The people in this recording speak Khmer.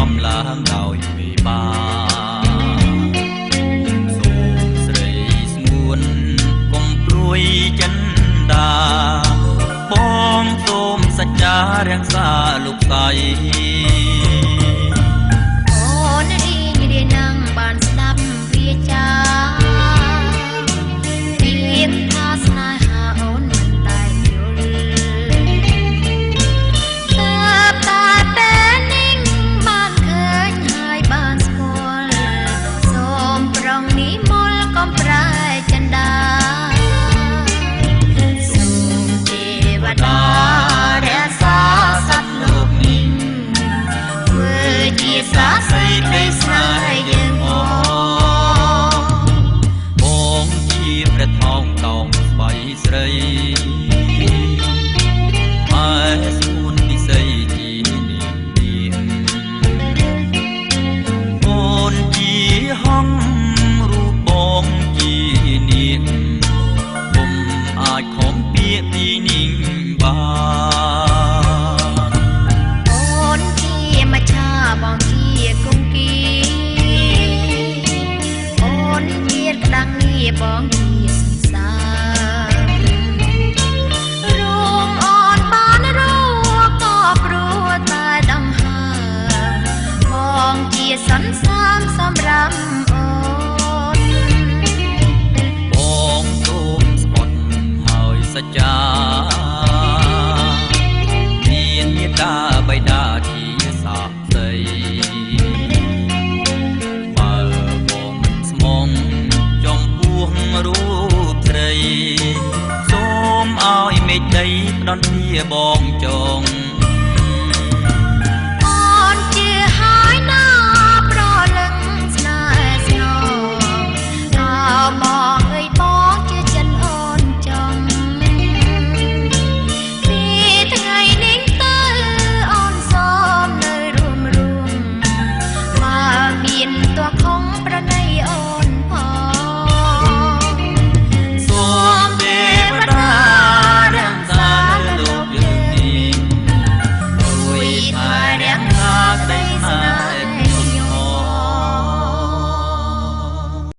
ដំឡើងដោយវិបាសូមស្រីស្ងួនកុំព្រួយចិនដាបងសូមសច្ចារាំងសាលោកស្រីអូនរីងរៀននឹងបានស្ដាប់វាចាពីថាស្នេហាអូនមិនដែលយល់តែពេលនេះបានឃើញហើយបានស្គាល់សូមប្រងនិមលកុំប្រែចិនដាសូមទេវតារក្សាសត្វលោកនេះធ្វើជាសាសេចក្ដីស្នេហ៍យើងបងជាព្រះថោងតោងស្បៃស្រីហើយស្ពួនពិសីជានាងអូនជាហងរូបបងជានាងពុំអាចខំពាក្យពីនាងបានអូនជាមច្ឆាបងជាគង្គីអូនជាក្តាំងងារបងជាសង្សាររួងអូនបានរួក៏ព្រោះតែដង្ហើបងជាសន្សានសម្រាប់អូនបងសូមស្បត់ហើយសច្ចាមានមេត្តាបិតាជាសាក្សីបើបងមិនស្មងចំពោះរូបស្រីសូមឲ្យមេឃដីផ្ដន់ជាបងចង